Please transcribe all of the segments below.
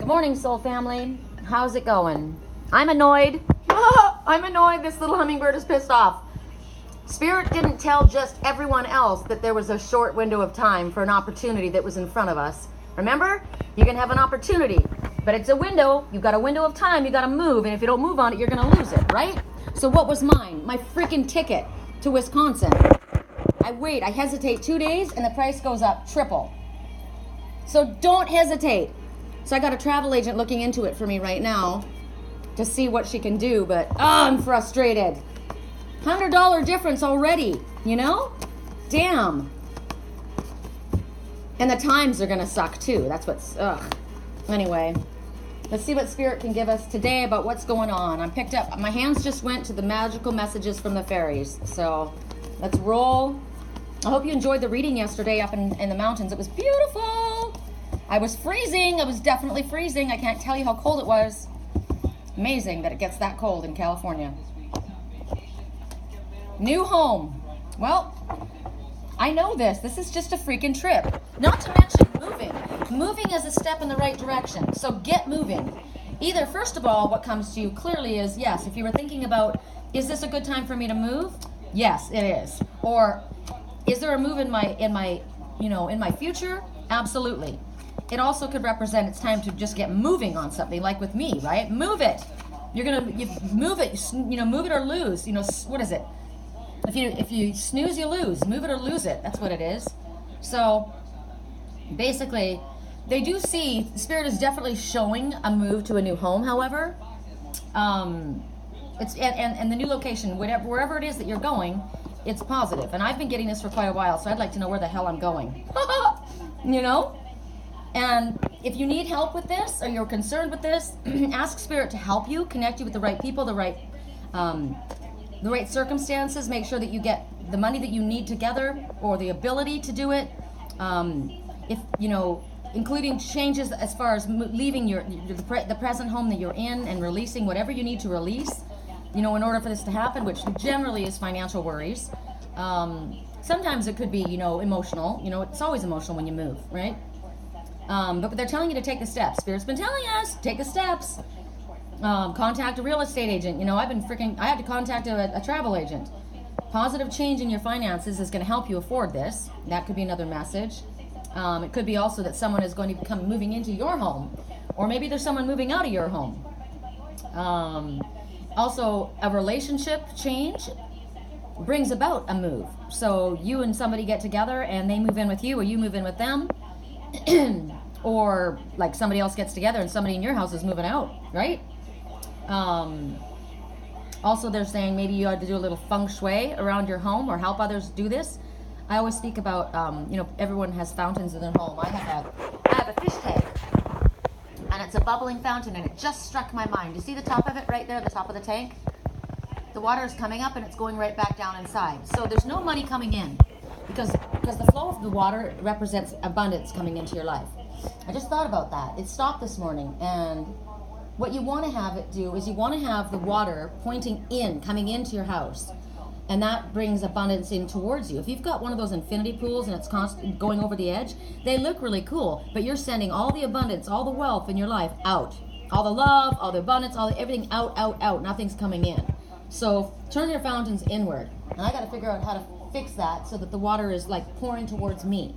Morning, soul family. How's it going? I'm annoyed. I'm annoyed. This little hummingbird is pissed off. Spirit didn't tell just everyone else that there was a short window of time for an opportunity that was in front of us. Remember? You can have an opportunity, but it's a window. You've got a window of time. You got to move, and if you don't move on it, you're going to lose it, right? So what was mine? My freaking ticket to Wisconsin. I hesitate 2 days, and the price goes up triple. So don't hesitate. So I got a travel agent looking into it for me right now to see what she can do, but I'm frustrated. $100 difference already, you know? Damn. And the times are gonna suck too. That's what's, Anyway, let's see what Spirit can give us today about what's going on. I'm picked up, my hands just went to the magical messages from the fairies. So let's roll. I hope you enjoyed the reading yesterday up in the mountains. It was beautiful. I was freezing. I was definitely freezing. I can't tell you how cold it was. Amazing that it gets that cold in California. New home. Well, I know this. This is just a freaking trip. Not to mention moving. Moving is a step in the right direction. So get moving. Either, first of all, what comes to you clearly is, yes, if you were thinking about, is this a good time for me to move? Yes, it is. Or is there a move in my future? Absolutely. It also could represent it's time to just get moving on something, like with me, right? Move it. You move it, move it or lose. What is it? If you snooze, you lose. Move it or lose it. That's what it is. So basically, they do see, Spirit is definitely showing a move to a new home, however. It's and the new location, wherever it is that you're going, it's positive. And I've been getting this for quite a while, so I'd like to know where the hell I'm going. And if you need help with this, or you're concerned with this, ask Spirit to help you, connect you with the right people, the right circumstances. Make sure that you get the money that you need together, or the ability to do it. Including changes as far as leaving the present home that you're in, and releasing whatever you need to release, in order for this to happen, which generally is financial worries. Sometimes it could be, emotional. It's always emotional when you move, right? But they're telling you to take the steps. Spirit's been telling us, take the steps. Contact a real estate agent. I had to contact a travel agent. Positive change in your finances is going to help you afford this. That could be another message. It could be also that someone is going to become moving into your home, or maybe there's someone moving out of your home. Also, a relationship change brings about a move. So you and somebody get together and they move in with you, or you move in with them. Or like somebody else gets together and somebody in your house is moving out, right? Also, they're saying maybe you ought to do a little feng shui around your home, or help others do this. I always speak about, everyone has fountains in their home. I have a fish tank, and it's a bubbling fountain, and it just struck my mind. You see the top of it right there, the top of the tank? The water is coming up and it's going right back down inside. So there's no money coming in, because the flow of the water represents abundance coming into your life. I just thought about that. It stopped this morning, and what you want to have it do is you want to have the water pointing in, coming into your house, and that brings abundance in towards you. If you've got one of those infinity pools and it's constantly going over the edge, they look really cool, but you're sending all the abundance, all the wealth in your life out. All the love, all the abundance, everything out. Nothing's coming in. So turn your fountains inward. And I got to figure out how to fix that so that the water is like pouring towards me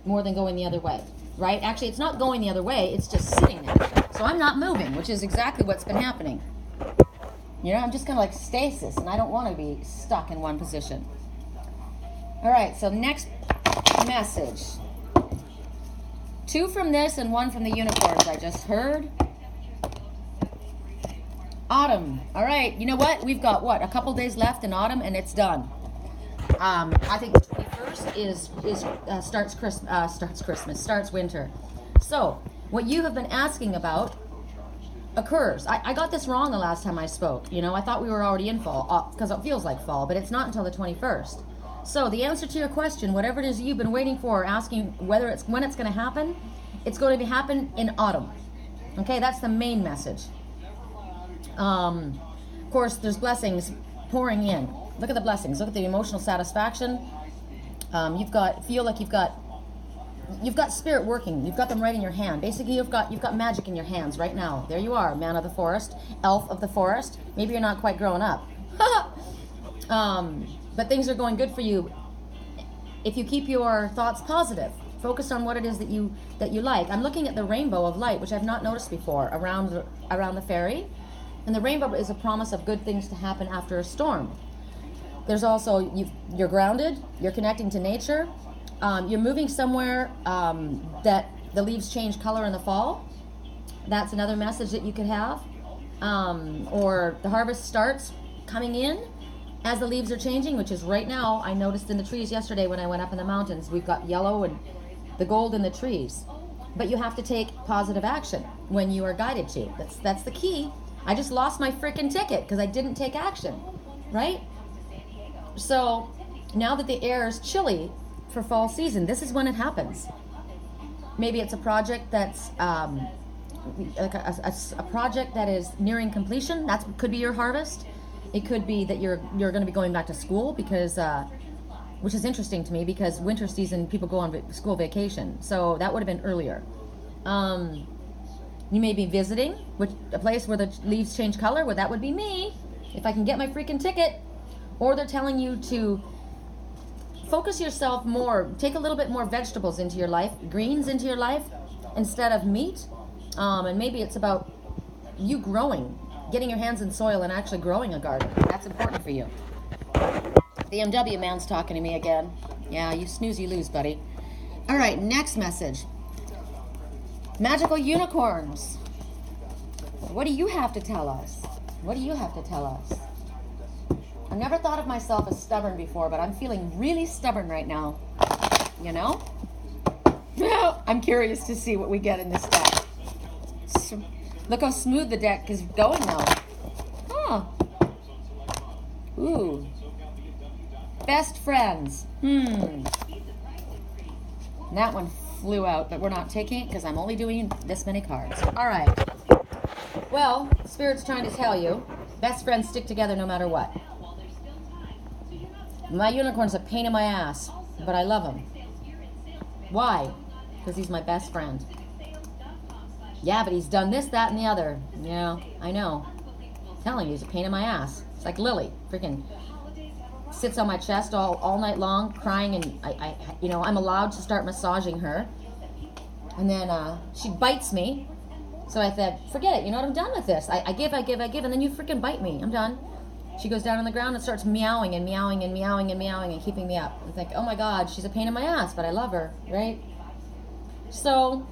more than going the other way. Right? Actually, it's not going the other way. It's just sitting there. So I'm not moving, which is exactly what's been happening. I'm just kind of like stasis, and I don't want to be stuck in one position. All right, so next message. 2 from this and 1 from the unicorns I just heard. Autumn. All right, you know what? We've got, a couple days left in autumn, and it's done. I think the 21st starts winter. So what you have been asking about occurs. I got this wrong the last time I spoke. I thought we were already in fall, because it feels like fall, but it's not until the 21st. So the answer to your question, whatever it is you've been waiting for, asking when it's going to happen, it's going to happen in autumn. Okay, that's the main message. Of course, there's blessings pouring in. Look at the blessings. Look at the emotional satisfaction. Feel like you've got you've got spirit working. You've got them right in your hand. Basically, you've got magic in your hands right now. There you are, man of the forest, elf of the forest. Maybe you're not quite grown up. But things are going good for you if you keep your thoughts positive. Focus on what it is that you like. I'm looking at the rainbow of light, which I've not noticed before, around the fairy. And the rainbow is a promise of good things to happen after a storm. There's also, you're grounded, you're connecting to nature, you're moving somewhere that the leaves change color in the fall. That's another message that you could have. Or the harvest starts coming in as the leaves are changing, which is right now. I noticed in the trees yesterday when I went up in the mountains, we've got yellow and the gold in the trees. But you have to take positive action when you are guided to. That's the key. I just lost my freaking ticket because I didn't take action, right? So now that the air is chilly for fall season, this is when it happens. Maybe it's a project that's like a project that is nearing completion. That could be your harvest. It could be that you're going to be going back to school because, which is interesting to me because winter season people go on school vacation. So that would have been earlier. You may be visiting a place where the leaves change color. Well, that would be me if I can get my freaking ticket. Or they're telling you to focus yourself more, take a little bit more vegetables into your life, greens into your life instead of meat. And maybe it's about you growing, getting your hands in soil and actually growing a garden. That's important for you. The MW man's talking to me again. Yeah, you snooze, you lose, buddy. All right, next message. Magical unicorns. What do you have to tell us? What do you have to tell us? I never thought of myself as stubborn before, but I'm feeling really stubborn right now. You know? I'm curious to see what we get in this deck. Look how smooth the deck is going now. Huh. Ooh. Best friends. That one flew out, but we're not taking it because I'm only doing this many cards. All right. Well, Spirit's trying to tell you, best friends stick together no matter what. My unicorn's a pain in my ass, but I love him. Why? Because he's my best friend. Yeah, but he's done this, that, and the other. Yeah, I know. I'm telling you, he's a pain in my ass. It's like Lily, freaking sits on my chest all night long, crying, and I'm allowed to start massaging her. And then she bites me. So I said, forget it, I'm done with this. I give, and then you freaking bite me. I'm done. She goes down on the ground and starts meowing and meowing and meowing and meowing and keeping me up. I think, oh my God, she's a pain in my ass, but I love her, right? So,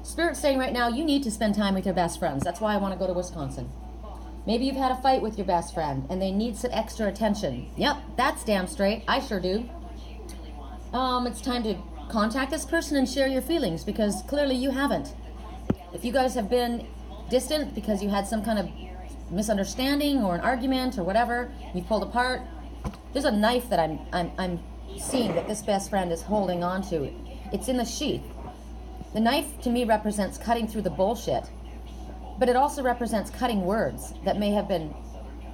Spirit's saying right now, you need to spend time with your best friends. That's why I want to go to Wisconsin. Maybe you've had a fight with your best friend and they need some extra attention. Yep, that's damn straight. I sure do. It's time to contact this person and share your feelings because clearly you haven't. If you guys have been distant because you had some kind of misunderstanding or an argument or whatever, you pulled apart, there's a knife that I'm seeing that this best friend is holding on to. It's in the sheath. The knife to me represents cutting through the bullshit, but it also represents cutting words that may have been,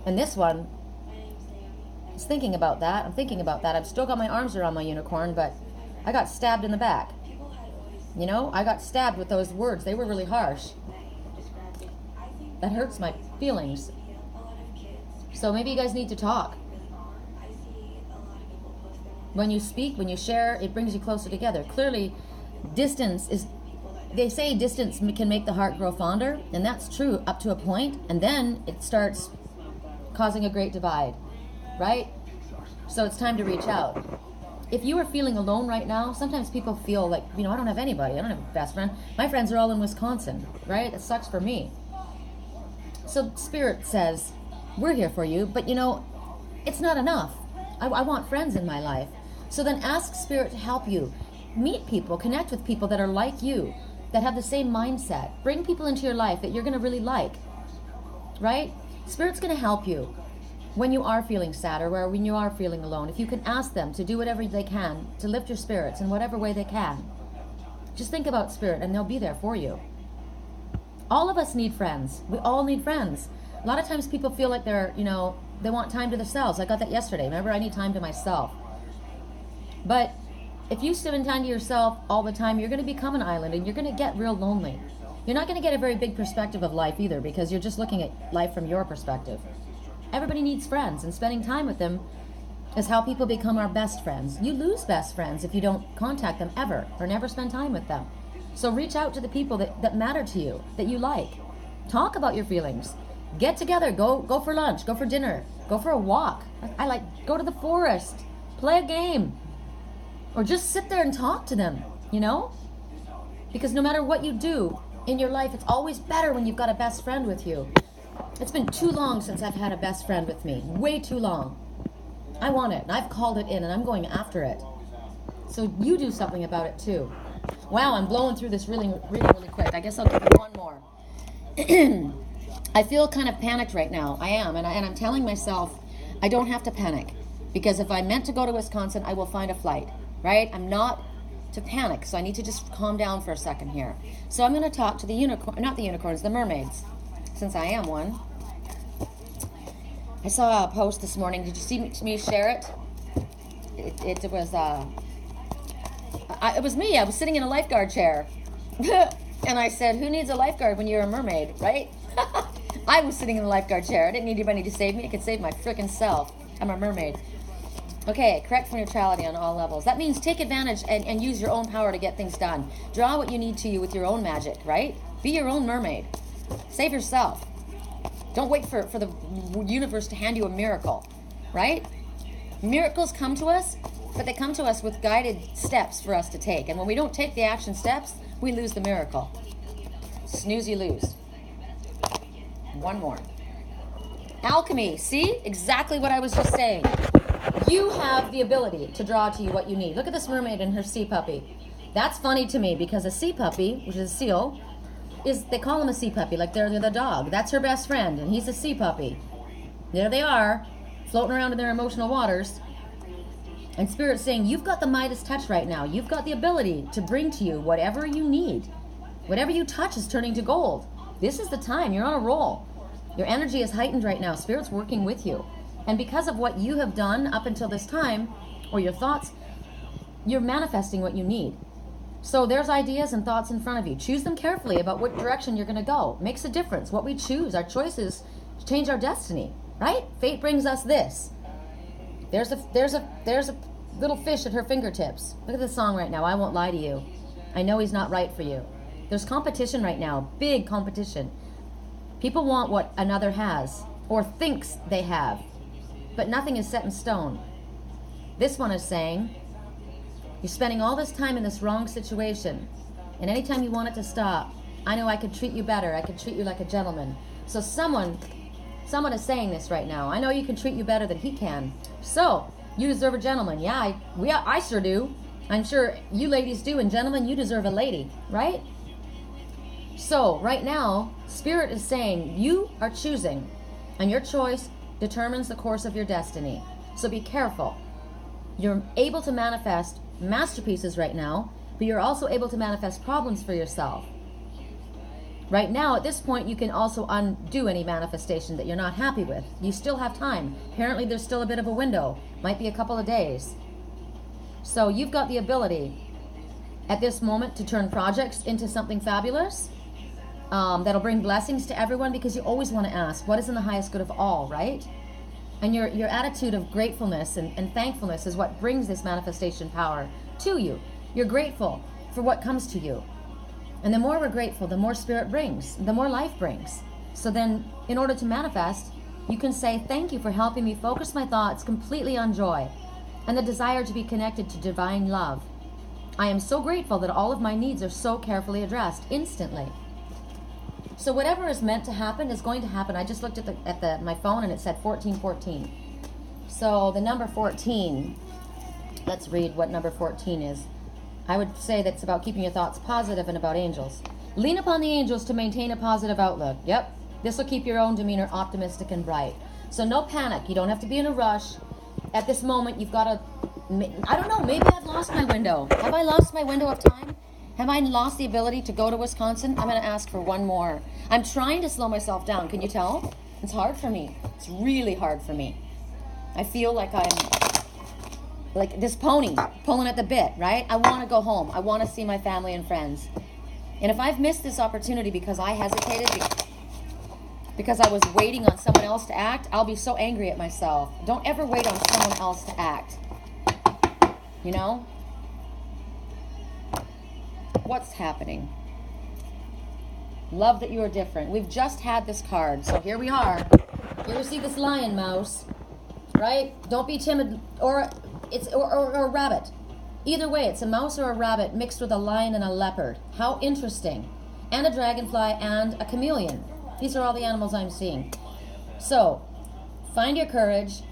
and this one is thinking about that. I'm thinking about that. I've still got my arms around my unicorn, but I got stabbed in the back. I got stabbed with those words. They were really harsh. That hurts my feelings. So maybe you guys need to talk. When you speak, when you share, it brings you closer together. Clearly, they say distance can make the heart grow fonder, and that's true up to a point, and then it starts causing a great divide, right? So it's time to reach out. If you are feeling alone right now, sometimes people feel like, I don't have anybody. I don't have a best friend. My friends are all in Wisconsin, right? It sucks for me. So Spirit says, we're here for you, but it's not enough. I want friends in my life. So then ask Spirit to help you. Meet people, connect with people that are like you, that have the same mindset. Bring people into your life that you're going to really like, right? Spirit's going to help you when you are feeling sad or when you are feeling alone. If you can ask them to do whatever they can to lift your spirits in whatever way they can. Just think about Spirit and they'll be there for you. All of us need friends. We all need friends. A lot of times people feel like they're, they want time to themselves. I got that yesterday. Remember, I need time to myself. But if you spend time to yourself all the time, you're going to become an island and you're going to get real lonely. You're not going to get a very big perspective of life either, because you're just looking at life from your perspective. Everybody needs friends, and spending time with them is how people become our best friends. You lose best friends if you don't contact them ever or never spend time with them. So reach out to the people that matter to you, that you like. Talk about your feelings. Get together, go for lunch, go for dinner, go for a walk. I like, go to the forest, play a game, or just sit there and talk to them, you know? Because no matter what you do in your life, it's always better when you've got a best friend with you. It's been too long since I've had a best friend with me, way too long. I want it, and I've called it in, and I'm going after it. So you do something about it too. Wow, I'm blowing through this really quick. I guess I'll give you one more. I feel kind of panicked right now. I am, and I'm telling myself I don't have to panic, because if I'm meant to go to Wisconsin, I will find a flight, right? I'm not to panic, so I need to just calm down for a second here. So I'm going to talk to the the mermaids, since I am one. I saw a post this morning. Did you see me share it? It was me. I was sitting in a lifeguard chair. And I said, who needs a lifeguard when you're a mermaid, right? I was sitting in the lifeguard chair. I didn't need anybody to save me. I could save my frickin' self. I'm a mermaid. Okay, correct neutrality on all levels. That means take advantage and use your own power to get things done. Draw what you need to you with your own magic, right? Be your own mermaid. Save yourself. Don't wait for the universe to hand you a miracle, right? Miracles come to us, but they come to us with guided steps for us to take. And when we don't take the action steps, we lose the miracle. Snooze, you lose. One more. Alchemy. See? Exactly what I was just saying. You have the ability to draw to you what you need. Look at this mermaid and her sea puppy. That's funny to me, because a sea puppy, which is a seal, they call him a sea puppy, like they're the dog. That's her best friend, and he's a sea puppy. There they are, floating around in their emotional waters. And Spirit's saying, you've got the Midas touch right now. You've got the ability to bring to you whatever you need. Whatever you touch is turning to gold. This is the time. You're on a roll. Your energy is heightened right now. Spirit's working with you. And because of what you have done up until this time, or your thoughts, you're manifesting what you need. So there's ideas and thoughts in front of you. Choose them carefully about what direction you're going to go. Makes a difference. What we choose, our choices, change our destiny, right? Fate brings us this. There's a little fish at her fingertips. Look at this song right now. I won't lie to you. I know he's not right for you. There's competition right now. Big competition. People want what another has or thinks they have. But nothing is set in stone. This one is saying, you're spending all this time in this wrong situation, and anytime you want it to stop, I know I could treat you better. I could treat you like a gentleman. So someone is saying this right now. I know you can treat you better than he can. So you deserve a gentleman. Yeah, I sure do. I'm sure you ladies do, and gentlemen, you deserve a lady, right? So right now, Spirit is saying you are choosing, and your choice determines the course of your destiny. So be careful. You're able to manifest masterpieces right now, but you're also able to manifest problems for yourself. Right now, at this point, you can also undo any manifestation that you're not happy with. You still have time. Apparently, there's still a bit of a window. Might be a couple of days. So you've got the ability at this moment to turn projects into something fabulous that'll bring blessings to everyone, because you always want to ask, what is in the highest good of all, right? And your attitude of gratefulness and thankfulness is what brings this manifestation power to you. You're grateful for what comes to you. And the more we're grateful, the more Spirit brings, the more life brings. So then, in order to manifest, you can say, thank you for helping me focus my thoughts completely on joy and the desire to be connected to divine love. I am so grateful that all of my needs are so carefully addressed instantly. So whatever is meant to happen is going to happen. I just looked at my phone and it said 1414. So the number 14, let's read what number 14 is. I would say that it's about keeping your thoughts positive and about angels. Lean upon the angels to maintain a positive outlook. Yep. This will keep your own demeanor optimistic and bright. So no panic. You don't have to be in a rush. At this moment, you've got to, I don't know, maybe I've lost my window. Have I lost my window of time? Have I lost the ability to go to Wisconsin? I'm going to ask for one more. I'm trying to slow myself down. Can you tell? It's hard for me. It's really hard for me. I feel like I'm like this pony pulling at the bit, right? I want to go home. I want to see my family and friends. And if I've missed this opportunity because I hesitated, because I was waiting on someone else to act, I'll be so angry at myself. Don't ever wait on someone else to act. You know? What's happening? Love that you are different. We've just had this card, so here we are. You ever see this lion mouse, right? Don't be timid, or a rabbit. Either way, it's a mouse or a rabbit mixed with a lion and a leopard. How interesting. And a dragonfly and a chameleon. These are all the animals I'm seeing. So, find your courage.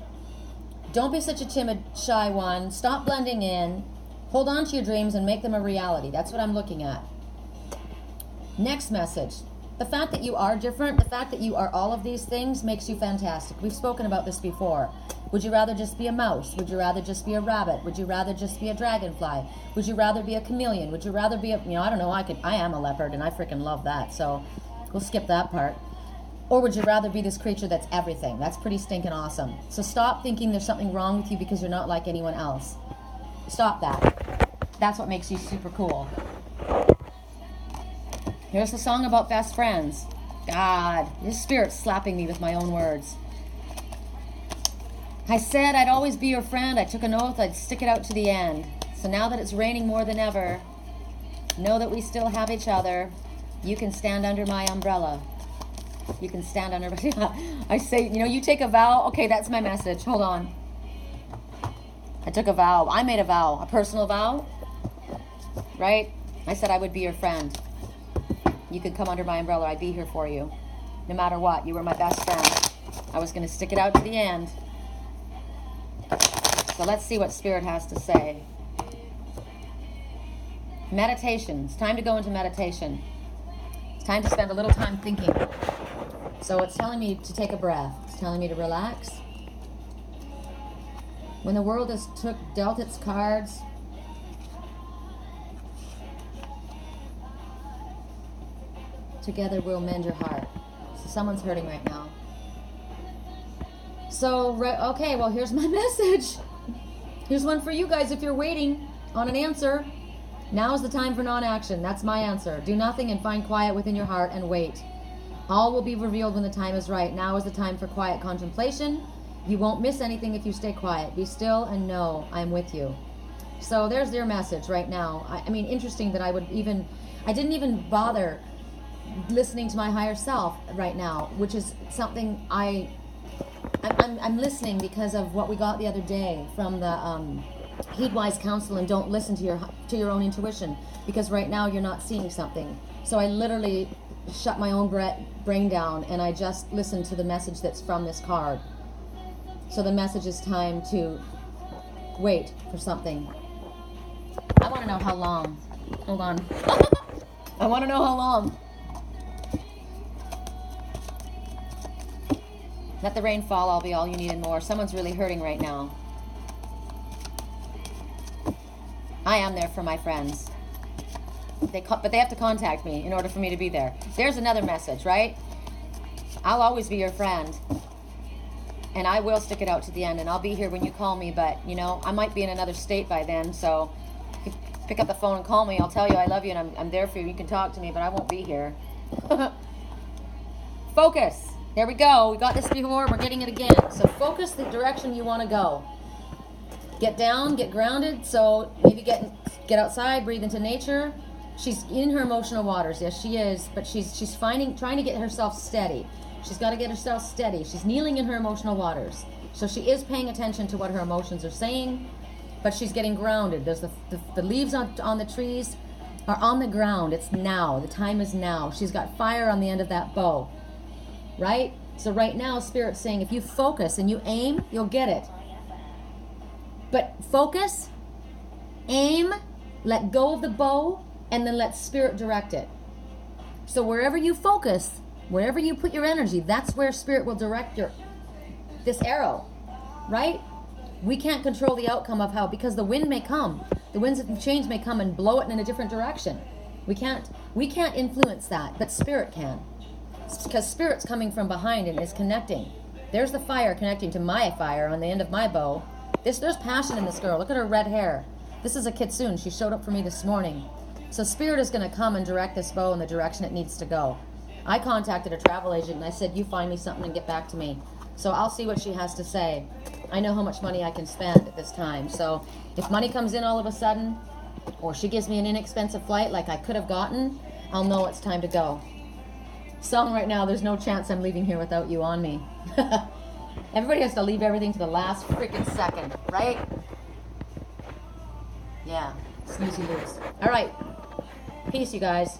Don't be such a timid, shy one. Stop blending in. Hold on to your dreams and make them a reality. That's what I'm looking at. Next message. The fact that you are different, the fact that you are all of these things makes you fantastic. We've spoken about this before. Would you rather just be a mouse? Would you rather just be a rabbit? Would you rather just be a dragonfly? Would you rather be a chameleon? Would you rather be a, I don't know, I am a leopard and I freaking love that. So we'll skip that part. Or would you rather be this creature that's everything? That's pretty stinking awesome. So stop thinking there's something wrong with you because you're not like anyone else. Stop that. That's what makes you super cool. Here's the song about best friends. God, this spirit's slapping me with my own words. I said I'd always be your friend. I took an oath I'd stick it out to the end. So now that it's raining more than ever, know that we still have each other. You can stand under my umbrella. You can stand under I say, you take a vow. Okay, that's my message. Hold on. I took a vow. I made a vow. A personal vow. Right? I said I would be your friend. You could come under my umbrella. I'd be here for you. No matter what. You were my best friend. I was going to stick it out to the end. So let's see what Spirit has to say. Meditation. It's time to go into meditation. It's time to spend a little time thinking. So it's telling me to take a breath. It's telling me to relax. When the world has dealt its cards, together we'll mend your heart. So someone's hurting right now. So, okay, well, here's my message. Here's one for you guys if you're waiting on an answer. Now is the time for non-action. That's my answer. Do nothing and find quiet within your heart and wait. All will be revealed when the time is right. Now is the time for quiet contemplation. You won't miss anything if you stay quiet. Be still and know I'm with you. So there's their message right now. I mean, interesting that I didn't even bother listening to my higher self right now, which is something I'm listening because of what we got the other day from the Heed-Wise Counsel, and don't listen to your own intuition, because right now you're not seeing something. So I literally shut my own brain down and I just listened to the message that's from this card. So the message is time to wait for something. I want to know how long. Hold on. I want to know how long. Let the rain fall, I'll be all you need and more. Someone's really hurting right now. I am there for my friends. But they have to contact me in order for me to be there. There's another message, right? I'll always be your friend. And I will stick it out to the end. And I'll be here when you call me. But, I might be in another state by then. So if you pick up the phone and call me, I'll tell you I love you and I'm there for you. You can talk to me, but I won't be here. Focus. There we go. We got this before. We're getting it again. So focus the direction you want to go. Get down. Get grounded. So maybe get outside. Breathe into nature. She's in her emotional waters. Yes, she is. But she's trying to get herself steady. She's got to get herself steady. She's kneeling in her emotional waters. So she is paying attention to what her emotions are saying. But she's getting grounded. There's the leaves on the trees are on the ground. It's now. The time is now. She's got fire on the end of that bow. Right? So right now, Spirit's saying, if you focus and you aim, you'll get it. But focus, aim, let go of the bow, and then let Spirit direct it. So wherever you focus, wherever you put your energy, that's where Spirit will direct this arrow. Right? We can't control the outcome of how, because the wind may come. The winds of change may come and blow it in a different direction. We can't influence that, but Spirit can. Because Spirit's coming from behind and is connecting. There's the fire connecting to my fire on the end of my bow. There's passion in this girl. Look at her red hair. This is a kitsune. She showed up for me this morning. So Spirit is going to come and direct this bow in the direction it needs to go. I contacted a travel agent and I said, you find me something and get back to me. So I'll see what she has to say. I know how much money I can spend at this time. So if money comes in all of a sudden, or she gives me an inexpensive flight like I could have gotten, I'll know it's time to go. Song right now, there's no chance I'm leaving here without you on me. Everybody has to leave everything to the last freaking second, right? Yeah, snoozy loose. All right. Peace, you guys.